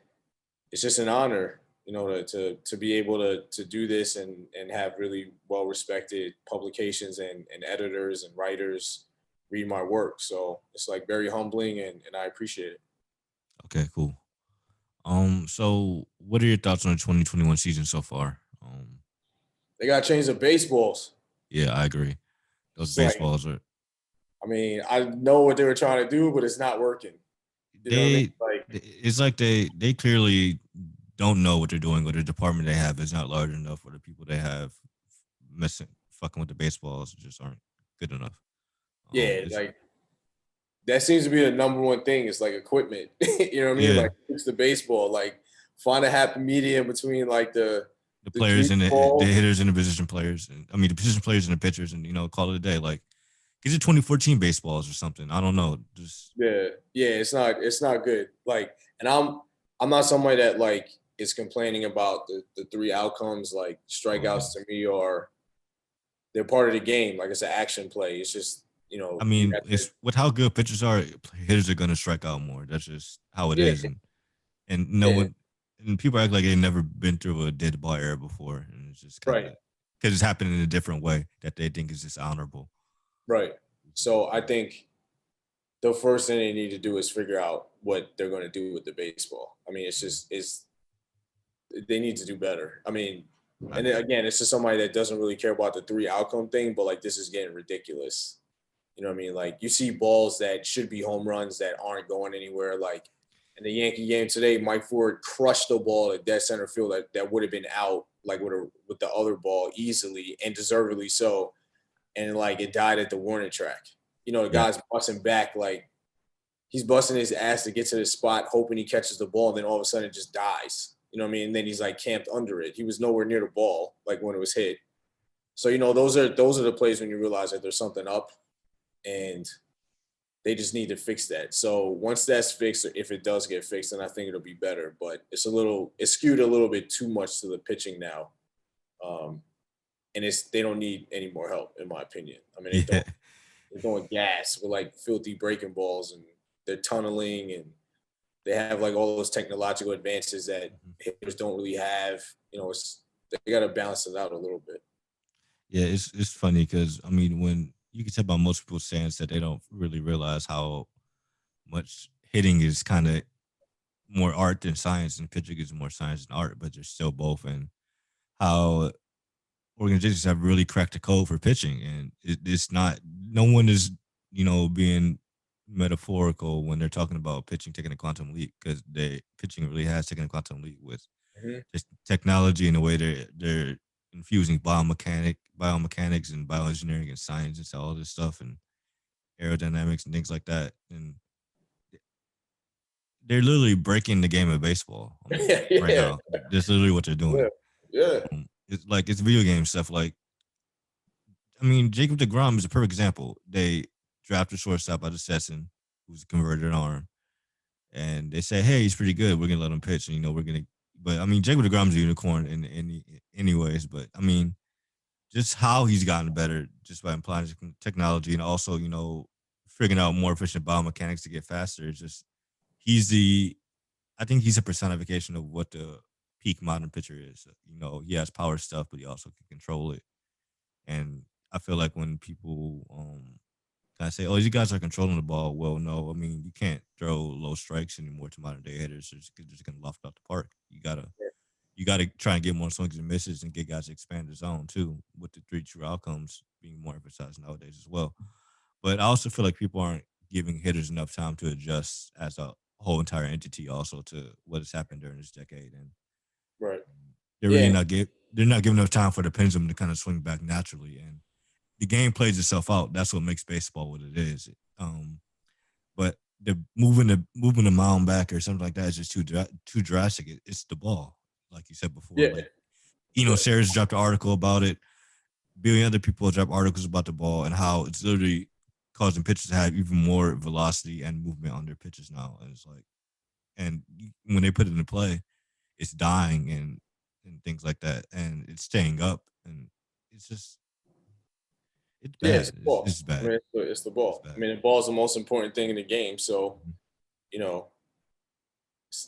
just an honor, to be able to do this and have really well respected publications and editors and writers read my work. So it's like very humbling, and I appreciate it. Okay. Cool. So what are your thoughts on the 2021 season so far? They got to change the baseballs. Yeah, I agree. Those It's like, baseballs are I mean, I know what they were trying to do, but it's not working. You know what I mean? they. Like, It's like they clearly don't know what they're doing, or the department they have is not large enough, or the people they have messing fucking with the baseballs just aren't good enough. yeah, It's like that seems to be the number one thing is like equipment. You know what I mean? yeah, Like it's the baseball. Like find a happy medium between like the the players juice and the ball. hitters and the position players, and I mean the position players and the pitchers, and call it a day. Like get your 2014 baseballs or something. I don't know. Just Yeah, yeah, it's not good. Like, and I'm not somebody that like is complaining about the three outcomes. Like oh no. strikeouts to me are they're part of the game. Like it's an action play. It's just I you mean, have to. it's with how good pitchers are, hitters are gonna strike out more. That's just how it Yeah, is, and no yeah, one and people act like they've never been through a dead ball era before, and it's just kind right, of because it's happened in a different way that they think is just honorable. right. Which is So I think the first thing they need to do is figure out what they're going to do with the baseball. I mean, it's they need to do better. I mean, I and then agree. again, it's just somebody that doesn't really care about the three outcome thing, but like this is getting ridiculous. You know what I mean? Like you see balls that should be home runs that aren't going anywhere. Like in the Yankee game today, Mike Ford crushed the ball at dead center field that would have been out like with the other ball easily and deservedly so. And like it died at the warning track. The Yeah, guy's busting back like he's busting his ass to get to the spot, hoping he catches the ball, and then all of a sudden it just dies. You know what I mean? And then he's like camped under it. He was nowhere near the ball, like when it was hit. So those are the plays when you realize that there's something up, and they just need to fix that. So once that's fixed, or if it does get fixed, then I think it'll be better. But it's skewed a little bit too much to the pitching now, um, and they don't need any more help, in my opinion. I mean, yeah. they're throwing gas with like filthy breaking balls, and they're tunneling, and they have like all those technological advances that hitters don't really have. They got to balance it out a little bit. Yeah, it's funny because I mean, when you can tell by most people's stance that they don't really realize how much hitting is kind of more art than science, and pitching is more science than art, but they're still both. And how organizations have really cracked the code for pitching, and it's not. No one is, being metaphorical when they're talking about pitching taking a quantum leap, because they pitching really has taken a quantum leap with just technology and the way they're infusing biomechanics and bioengineering and science into all this stuff and aerodynamics and things like that. And they're literally breaking the game of baseball. I mean, right Yeah, now. That's literally what they're yeah, doing. yeah. It's video game stuff. Like, I mean, Jacob DeGrom is a perfect example. They drafted shortstop out of Stetson, who's a converted arm, and they say, "Hey, he's pretty good. We're gonna let him pitch, and we're gonna." But I mean, Jacob DeGrom's a unicorn in anyways. But I mean, just how he's gotten better just by applying technology and also figuring out more efficient biomechanics to get faster. It's just he's the I think he's a personification of what the peak modern pitcher is. He has power stuff, but he also can control it. And I feel like when people kind of say, "Oh, you guys are controlling the ball," well, no, I mean you can't throw low strikes anymore to modern day hitters. They're just gonna loft out the park. You gotta try and get more swings and misses and get guys to expand the zone too, with the three true outcomes being more emphasized nowadays as well. But I also feel like people aren't giving hitters enough time to adjust as a whole entire entity also to what has happened during this decade. And Right. they're really Yeah. they're not giving enough time for the pendulum to kind of swing back naturally. And the game plays itself out. That's what makes baseball what it is. But the moving the mound back or something like that is just too drastic. It's the ball, like you said before. Yeah. Like Yeah. Sarah's dropped an article about it. Billion other people drop articles about the ball and how it's literally causing pitchers to have even more velocity and movement on their pitches now. And it's like, and when they put it into play, it's dying and things like that, and it's staying up, and it's just it's Yeah, it's bad. the It's, ball. it's I bad. mean, it's the It's ball. I bad. mean, the ball is the most important thing in the game. So, Mhm. you know,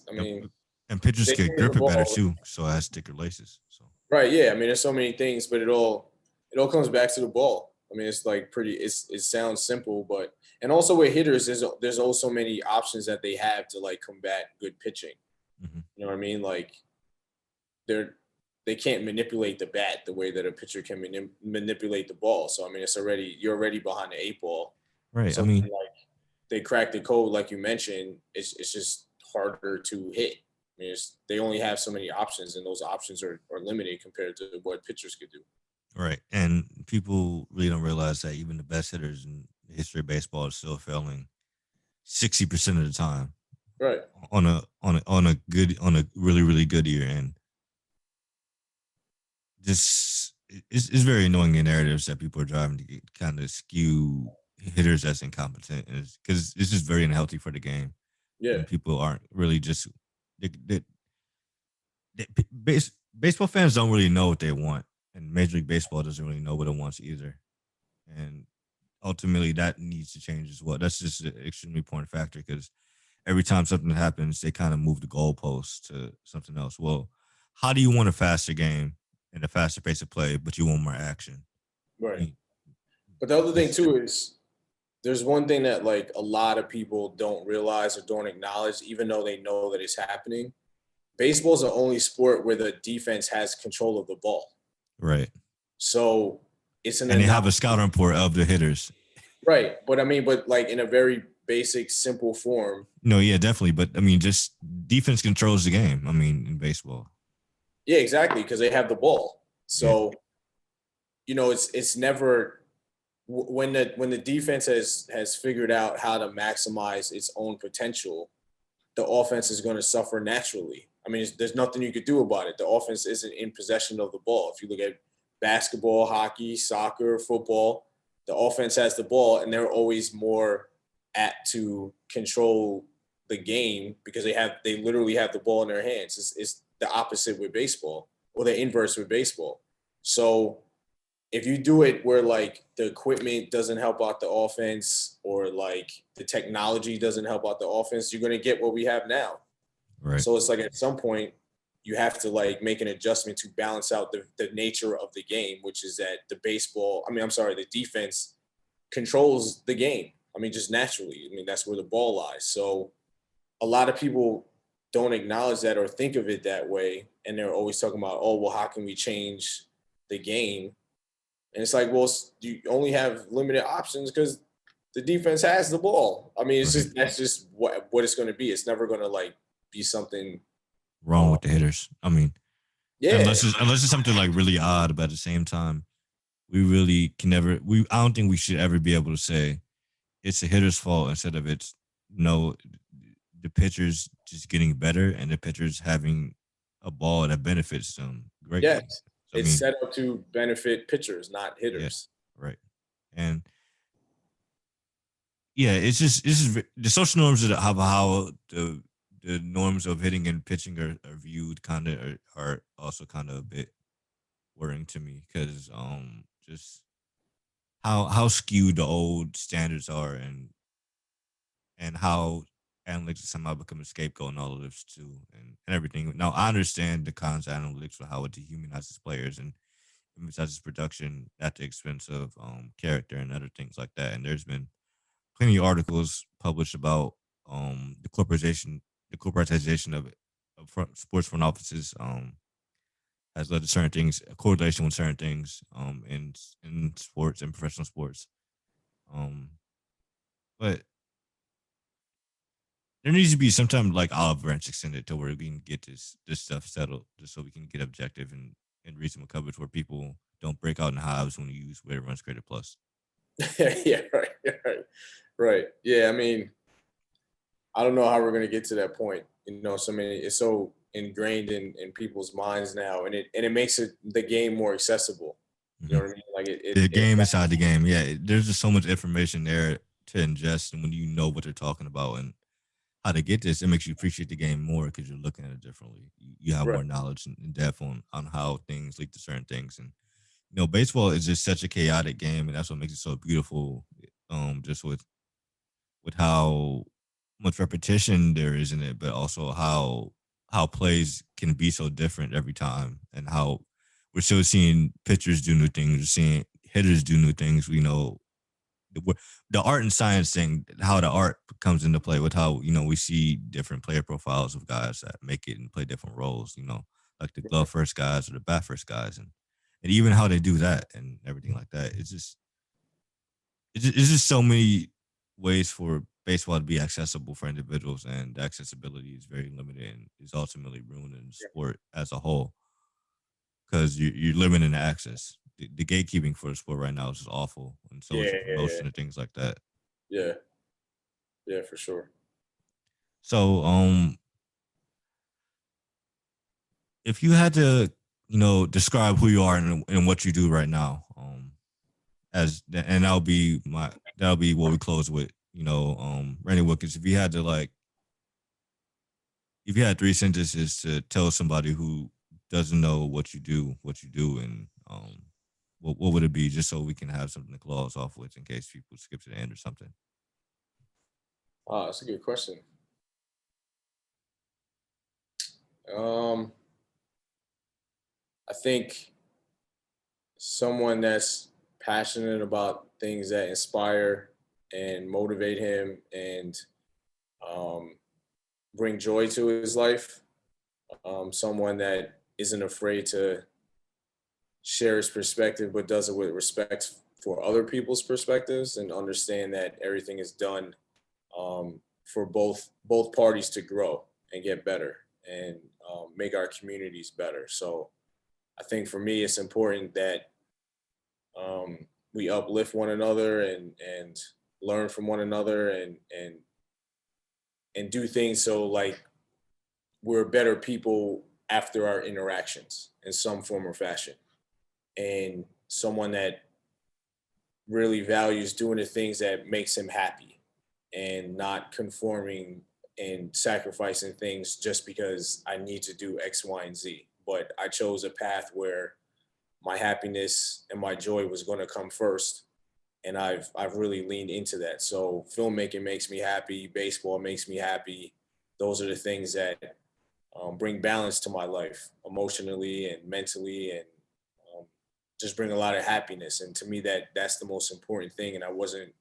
I Yep. mean, And pitchers they could change the grip it better ball. too, so it has thicker laces. So Right. Yeah. I mean, there's so many things, but it all comes back to the ball. I mean, it's like it sounds simple, but, and also with hitters, there's also many options that they have to like combat good pitching. mhm. You know what I mean? Like they're, they can't manipulate the bat the way that a pitcher can manipulate the ball. So, I mean, you're already behind the eight ball. Right. I So mean, like they crack the code, like you mentioned, it's just harder to hit. I mean, they only have so many options, and those options are limited compared to what pitchers could do. right. And people really don't realize that even the best hitters in the history of baseball are still failing 60% of the time Right. on a really really good year. And just it's very annoying in narratives that people are driving to kind of skew hitters as incompetent, because it's just very unhealthy for the game Yeah. when people aren't really just they, baseball fans don't really know what they want, and Major League Baseball doesn't really know what it wants either. And ultimately, that needs to change as well. That's just an extremely important factor, because every time something happens, they kind of move the goalposts to something else. Well, how do you want a faster game and a faster pace of play, but you want more action? I Right. mean, But the other thing it's too is there's one thing that like a lot of people don't realize or don't acknowledge, even though they know that it's happening. Baseball is the only sport where the defense has control of the ball. right. So it's an And they have a anomaly. scout report of the hitters. Right. But I mean, but like in a very basic, simple form. No, yeah, definitely. But I mean, just defense controls the game. I mean, in baseball. Yeah, exactly. Because they have the ball. Yeah. So, it's never when the defense has figured out how to maximize its own potential, the offense is going to suffer naturally. I mean, there's nothing you could do about it. The offense isn't in possession of the ball. If you look at basketball, hockey, soccer, football, the offense has the ball, and they're always more apt to control the game because they literally have the ball in their hands. It's the opposite with baseball, or the inverse with baseball. So if you do it where like the equipment doesn't help out the offense or like the technology doesn't help out the offense, you're going to get what we have now. Right. So it's like at some point you have to like make an adjustment to balance out the nature of the game, which is that the defense controls the game. I mean, just naturally. I mean, that's where the ball lies. So a lot of people don't acknowledge that or think of it that way. And they're always talking about, oh, well, how can we change the game? And it's like, well, you only have limited options because the defense has the ball. I mean, Right. that's just what it's going to be. It's never going to like be something Wrong with the hitters. I mean, yeah, unless it's something like really odd, but at the same time, we really can never. I don't think we should ever be able to say it's the hitter's fault instead of it's no, the pitcher's just getting better and the pitcher's having a ball that benefits them greatly. yes. So, I It's mean, set up to benefit pitchers, not yeah, hitters. right. And yeah, it's just the social norms of how the norms of hitting and pitching are viewed kind of are also kind of a bit worrying to me because just how skewed the old standards are and how analytics somehow become a scapegoat and all of this too and everything. Now I understand the cons of analytics for how it dehumanizes players and emphasizes production at the expense of character and other things like that. And there's been plenty of articles published about the corporatization of sports front offices has led to certain things, a correlation with certain things in sports and professional sports. Um, but there needs to be some time like olive branch extended to where we can get this stuff settled, just so we can get objective and reasonable coverage where people don't break out in hives when you use weighted runs created plus. Yeah, right. Yeah, I mean, I don't know how we're gonna get to that point. You know, it's so ingrained in people's minds now, and it makes the game more accessible. You know Mm-hmm. what I mean? Like The game inside the game, yeah. There's just so much information there to ingest, and when you know what they're talking about and how to get this, it makes you appreciate the game more because you're looking at it differently. You have right. more knowledge and depth on how things lead to certain things, and baseball is just such a chaotic game, and that's what makes it so beautiful. Just with how much repetition there is in it, but also how plays can be so different every time, and how we're still seeing pitchers do new things, we're seeing hitters do new things. We know the art and science thing, how the art comes into play with how we see different player profiles of guys that make it and play different roles. Like the glove first guys or the bat first guys, and even how they do that and everything like that. It's just so many ways for baseball to be accessible for individuals, and the accessibility is very limited and is ultimately ruining the sport as a whole because you're limiting the access. The gatekeeping for the sport right now is just awful, and so is Yeah, the yeah, promotion and things like that. yeah, yeah, for sure. So, if you had to, describe who you are and what you do right now, and that'll be what we close with. Randy Wilkins. If you had 3 sentences to tell somebody who doesn't know what you do, and what would it be, just so we can have something to close off with in case people skip to the end or something? That's a good question. Um, I think someone that's passionate about things that inspire and motivate him and um, bring joy to his life. Someone that isn't afraid to share his perspective, but does it with respect for other people's perspectives and understand that everything is done for both parties to grow and get better and make our communities better. So I think for me, it's important that we uplift one another and learn from one another and do things so like we're better people after our interactions in some form or fashion. And someone that really values doing the things that makes him happy and not conforming and sacrificing things just because I need to do X, Y, and Z. But I chose a path where my happiness and my joy was going to come first. And I've really leaned into that. So filmmaking makes me happy. Baseball makes me happy. Those are the things that bring balance to my life emotionally and mentally, and just bring a lot of happiness. And to me, that's the most important thing. And I wasn't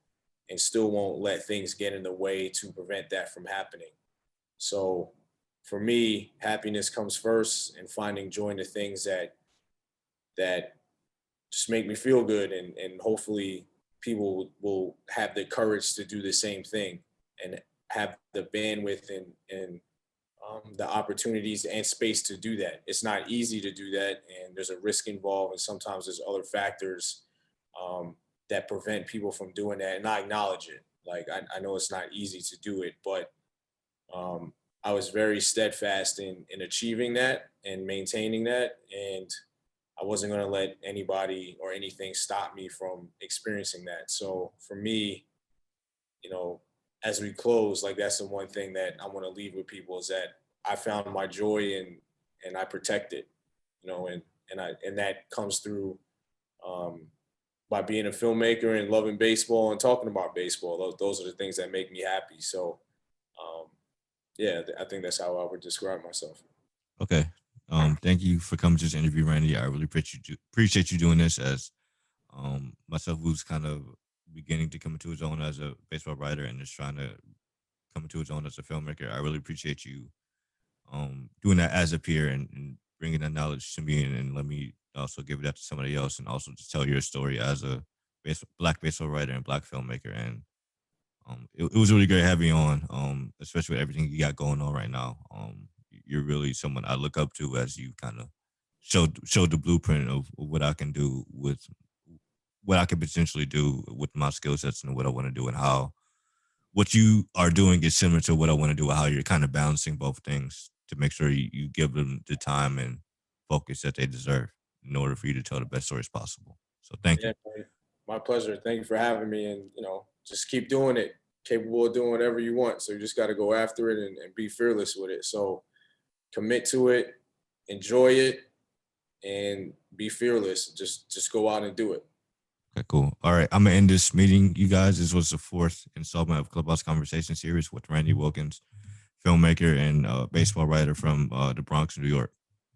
and still won't let things get in the way to prevent that from happening. So for me, happiness comes first, and finding joy in the things that just make me feel good, and hopefully people will have the courage to do the same thing and have the bandwidth and the opportunities and space to do that. It's not easy to do that, and there's a risk involved, and sometimes there's other factors that prevent people from doing that. And I acknowledge it. Like I know it's not easy to do it, but I was very steadfast in achieving that and maintaining that, and I wasn't going to let anybody or anything stop me from experiencing that. So for me, you know, as we close, like that's the one thing that I want to leave with people is that I found my joy and I protect it, you know, and that comes through by being a filmmaker and loving baseball and talking about baseball. Those are the things that make me happy. So yeah, I think that's how I would describe myself. Okay. Thank you for coming to this interview, Randy. I really appreciate you doing this as myself who's kind of beginning to come into his own as a baseball writer and just trying to come into his own as a filmmaker. I really appreciate you doing that as a peer and bringing that knowledge to me and let me also give that to somebody else and also just tell your story as a black baseball writer and black filmmaker. And it was really great having you on, especially with everything you got going on right now. You're really someone I look up to as you kind of showed the blueprint of what I can do with what I could potentially do with my skill sets and what I want to do and how what you are doing is similar to what I want to do, how you're kind of balancing both things to make sure you give them the time and focus that they deserve in order for you to tell the best stories possible. So thank you. Yeah, man. My pleasure. Thank you for having me, and just keep doing it. Capable of doing whatever you want. So you just got to go after it and be fearless with it. So commit to it, enjoy it, and be fearless. Just go out and do it. Okay, cool. All right. I'm gonna end this meeting, you guys. This was the fourth installment of Clubhouse Conversation series with Randy Wilkins, filmmaker and baseball writer from the Bronx, New York.